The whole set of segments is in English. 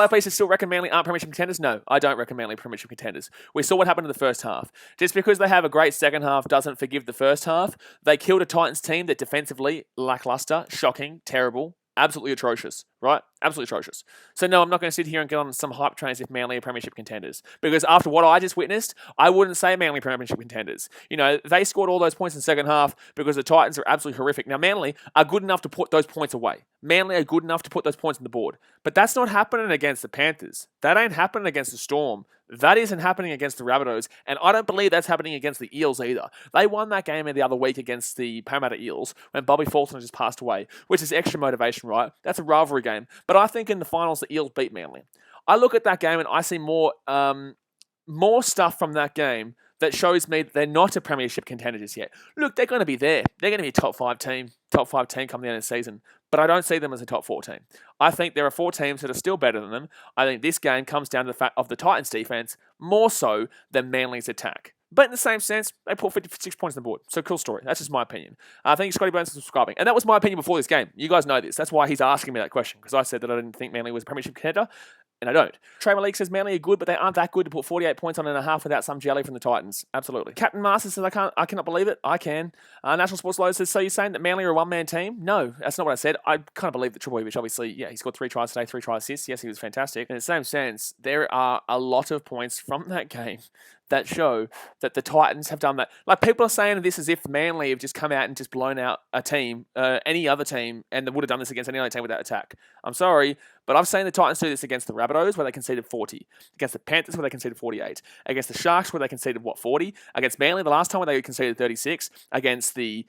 Player Police still reckon Manly aren't premiership contenders? No, I don't reckon Manly premiership contenders. We saw what happened in the first half. Just because they have a great second half doesn't forgive the first half. They killed a Titans team that defensively, lackluster, shocking, terrible, absolutely atrocious, right? Absolutely atrocious. So no, I'm not going to sit here and get on some hype trains if Manly are premiership contenders. Because after what I just witnessed, I wouldn't say Manly premiership contenders. You know, they scored all those points in the second half because the Titans are absolutely horrific. Now, Manly are good enough to put those points away. Manly are good enough to put those points on the board. But that's not happening against the Panthers. That ain't happening against the Storm. That isn't happening against the Rabbitohs, and I don't believe that's happening against the Eels either. They won that game the other week against the Parramatta Eels when Bobby Fulton just passed away, which is extra motivation, right? That's a rivalry game. But I think in the finals, the Eels beat Manly. I look at that game and I see more stuff from that game that shows me that they're not a premiership contender just yet. Look, they're going to be there. They're going to be a top five team come the end of the season. But I don't see them as a top 4 team. I think there are 4 teams that are still better than them. I think this game comes down to the fact of the Titans' defense more so than Manly's attack. But in the same sense, they put 56 points on the board. So cool story. That's just my opinion. Thank you, Scotty Burns, for subscribing. And that was my opinion before this game. You guys know this. That's why he's asking me that question, because I said that I didn't think Manly was a premiership contender. And I don't. Trey Malik says Manly are good, but they aren't that good to put 48 points on and a half without some jelly from the Titans. Absolutely. Captain Master says I cannot believe it. I can. National Sports Low says, so you're saying that Manly are a one-man team? No, that's not what I said. I kind of believe that Trebojevic, obviously, yeah, he scored 3 tries today, 3 try assists. Yes, he was fantastic. In the same sense, there are a lot of points from that game that show that the Titans have done that. Like, people are saying this as if Manly have just come out and just blown out a team, any other team, and they would have done this against any other team without attack. I'm sorry, but I've seen the Titans do this against the Rabbitohs, where they conceded 40. Against the Panthers, where they conceded 48. Against the Sharks, where they conceded, 40? Against Manly, the last time, where they conceded 36. Against the,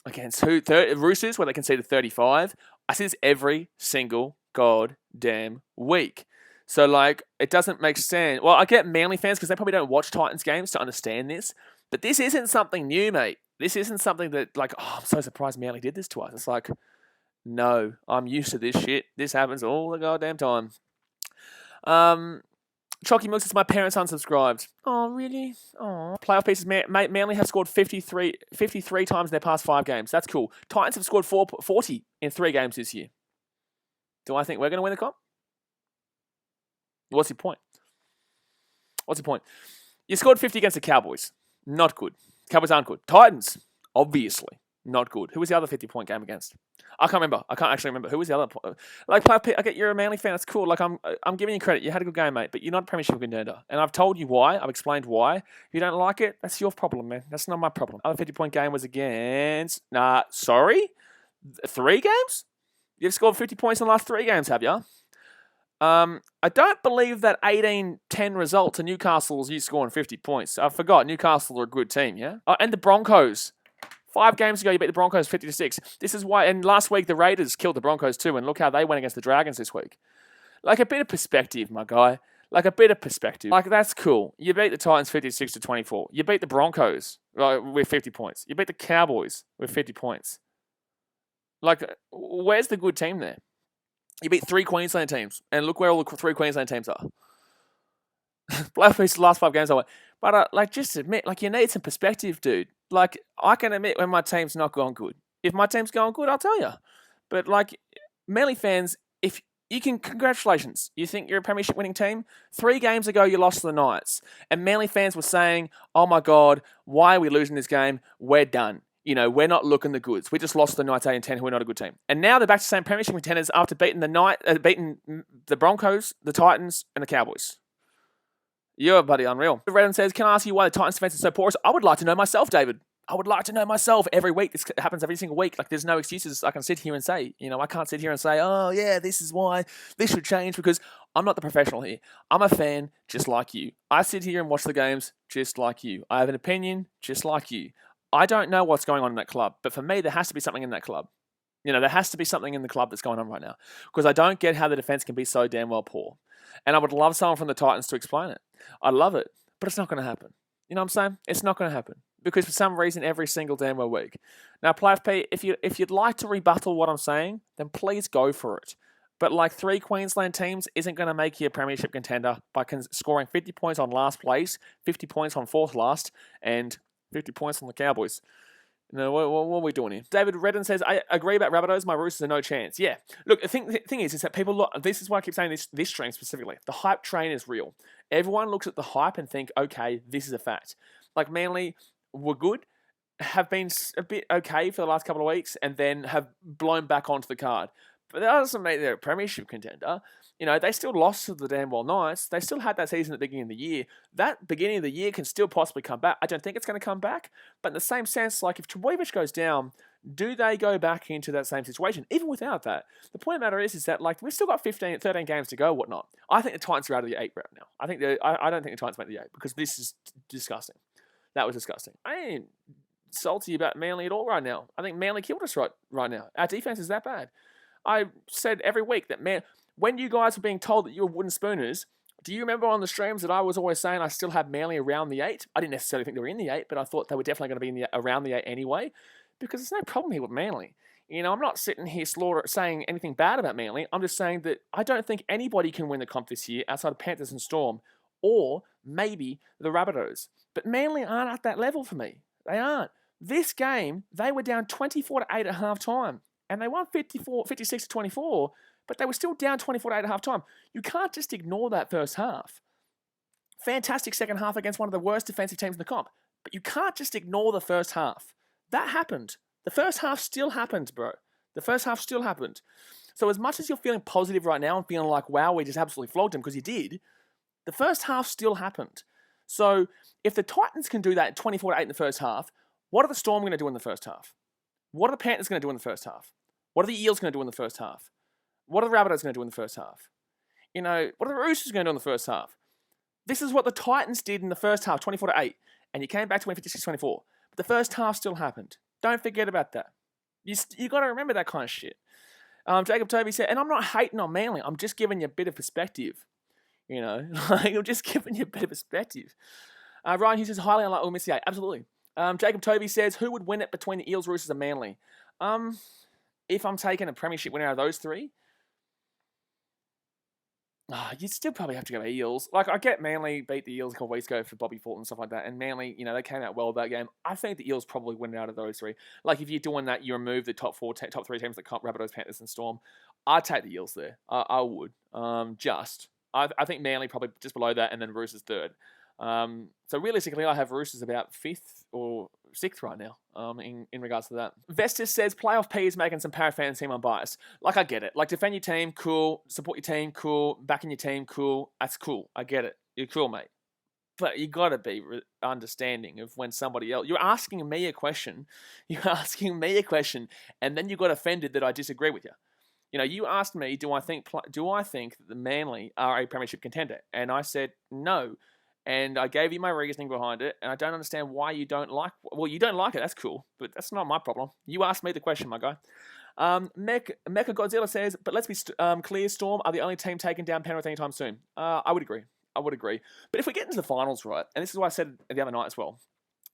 Roosters, where they conceded 35. I see this every single goddamn week. So, like, it doesn't make sense. Well, I get Manly fans because they probably don't watch Titans games to understand this. But this isn't something new, mate. This isn't something that, like, oh, I'm so surprised Manly did this to us. It's like, no, I'm used to this shit. This happens all the goddamn time. Chalky Milk says my parents unsubscribed. Oh, really? Oh. Playoff pieces. Manly have scored 53 times in their past 5 games. That's cool. Titans have scored 40 in 3 games this year. Do I think we're going to win the comp? What's your point? You scored 50 against the Cowboys. Not good. Cowboys aren't good. Titans, obviously, not good. Who was the other 50-point game against? I can't remember. I can't actually remember. Who was the other? Like, I get you're a Manly fan. That's cool. Like, I'm giving you credit. You had a good game, mate, but you're not a premiership contender. And I've told you why. I've explained why. If you don't like it, that's your problem, man. That's not my problem. Other 50-point game was against... 3 games? You've scored 50 points in the last 3 games, have you? I don't believe that 18-10 result to Newcastle's you scoring 50 points. I forgot. Newcastle are a good team, yeah? And the Broncos. 5 games ago, you beat the Broncos 50-6. This is why... And last week, the Raiders killed the Broncos too, and look how they went against the Dragons this week. Like, a bit of perspective, my guy. Like, a bit of perspective. Like, that's cool. You beat the Titans 56-24. You beat the Broncos with 50 points. You beat the Cowboys with 50 points. Like, where's the good team there? You beat 3 Queensland teams, and look where all the 3 Queensland teams are. Black Beast's last 5 games I went. But, like, just admit, like, you need some perspective, dude. Like, I can admit when my team's not going good. If my team's going good, I'll tell you. But, like, Manly fans, if you can, congratulations. You think you're a premiership winning team? 3 games ago, you lost to the Knights. And Manly fans were saying, oh, my God, why are we losing this game? We're done. You know, we're not looking the goods. We just lost the Knights 8-10, who are not a good team. And now they're back to the same premiership contenders after beating the Broncos, the Titans, and the Cowboys. You're bloody unreal. Redden says, can I ask you why the Titans defense is so porous? I would like to know myself, David. I would like to know myself every week. This happens every single week. Like, there's no excuses I can sit here and say. You know, I can't sit here and say, oh, yeah, this is why this should change, because I'm not the professional here. I'm a fan just like you. I sit here and watch the games just like you. I have an opinion just like you. I don't know what's going on in that club, but for me, there has to be something in that club. You know, there has to be something in the club that's going on right now, because I don't get how the defense can be so damn well poor. And I would love someone from the Titans to explain it. I love it, but it's not going to happen. You know what I'm saying? It's not going to happen, because for some reason, every single damn well week. Now, Playoff P, if you'd like to rebuttal what I'm saying, then please go for it. But like 3 Queensland teams isn't going to make you a premiership contender by scoring 50 points on last place, 50 points on 4th last, and 50 points on the Cowboys. No, what are we doing here? David Redden says, I agree about Rabbitohs. My Roosters are no chance. Yeah. Look, the thing is that people look, this is why I keep saying this stream specifically. The hype train is real. Everyone looks at the hype and think, okay, this is a fact. Like Manly were good, have been a bit okay for the last couple of weeks, and then have blown back onto the card. But that doesn't make them a premiership contender. You know, they still lost to the damn well Knights. They still had that season at the beginning of the year. That beginning of the year can still possibly come back. I don't think it's going to come back. But in the same sense, like if Trbojevic goes down, do they go back into that same situation? Even without that, the point of the matter is that like we've still got 13 games to go, whatnot. I think the Titans are out of the 8 right now. I don't think the Titans make the 8 because this is disgusting. That was disgusting. I ain't salty about Manly at all right now. I think Manly killed us right now. Our defense is that bad. I said every week that, man, when you guys were being told that you were wooden spooners, do you remember on the streams that I was always saying I still had Manly around the 8? I didn't necessarily think they were in the 8, but I thought they were definitely going to be around the 8 anyway, because there's no problem here with Manly. You know, I'm not sitting here saying anything bad about Manly. I'm just saying that I don't think anybody can win the comp this year outside of Panthers and Storm, or maybe the Rabbitohs. But Manly aren't at that level for me. They aren't. This game, they were down 24-8 at half-time. And they won 56-24, but they were still down 24-8 at half-time. You can't just ignore that first half. Fantastic second half against one of the worst defensive teams in the comp. But you can't just ignore the first half. That happened. The first half still happened, bro. The first half still happened. So as much as you're feeling positive right now and feeling like, wow, we just absolutely flogged them, because you did, the first half still happened. So if the Titans can do that 24-8 in the first half, what are the Storm going to do in the first half? What are the Panthers going to do in the first half? What are the Eels going to do in the first half? What are the Rabbitohs going to do in the first half? You know, what are the Roosters going to do in the first half? This is what the Titans did in the first half, 24-8, and you came back to win 56-24. But the first half still happened. Don't forget about that. You got to remember that kind of shit. Jacob Toby said, and I'm not hating on Manly. I'm just giving you a bit of perspective. You know, like, I'm just giving you a bit of perspective. Ryan Hughes says, highly unlikely we'll miss the 8. Absolutely. Jacob Toby says, who would win it between the Eels, Roosters, and Manly? If I'm taking a premiership winner out of those 3, you'd still probably have to go Eels. Like, I get Manly beat the Eels a couple weeks ago for Bobby Fulton and stuff like that, and Manly, you know, they came out well that game. I think the Eels probably win it out of those 3. Like, if you're doing that, you remove the top 3 teams that comp, Rabbitohs, Panthers, and Storm. I'd take the Eels there. I would. I think Manly probably just below that, and then Roosters 3rd. So realistically, I have Roosters about 5th or 6th right now, in regards to that. Vestas says, playoff P is making some Parafans seem unbiased. Like, I get it. Like, defend your team, cool. Support your team, cool. Backing your team, cool. That's cool. I get it. You're cool, mate. But you got to be understanding of when somebody else... You're asking me a question. And then you got offended that I disagree with you. You know, you asked me, do I think that the Manly are a premiership contender? And I said, no. And I gave you my reasoning behind it, and I don't understand why you don't like... Well, you don't like it, that's cool, but that's not my problem. You asked me the question, my guy. Mecha Godzilla says, but let's be clear, Storm are the only team taking down Penrith anytime soon. I would agree. But if we get into the finals, right, and this is what I said the other night as well,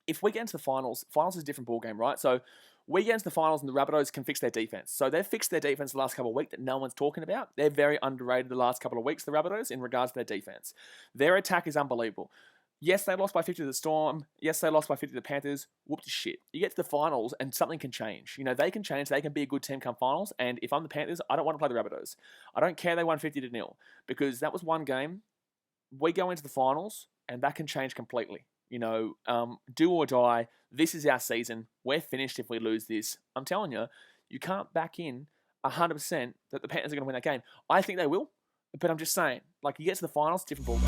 if we get into the finals is a different ballgame, right? So we get into the finals and the Rabbitohs can fix their defense. So they've fixed their defense the last couple of weeks that no one's talking about. They're very underrated the last couple of weeks, the Rabbitohs, in regards to their defense. Their attack is unbelievable. Yes, they lost by 50 to the Storm. Yes, they lost by 50 to the Panthers. Whoop de shit. You get to the finals and something can change. You know, they can change. They can be a good team come finals. And if I'm the Panthers, I don't want to play the Rabbitohs. I don't care they won 50-0 because that was one game. We go into the finals and that can change completely. You know, do or die. This is our season. We're finished if we lose this. I'm telling you, you can't back in 100% that the Panthers are going to win that game. I think they will, but I'm just saying, like, you get to the finals, different ballgame.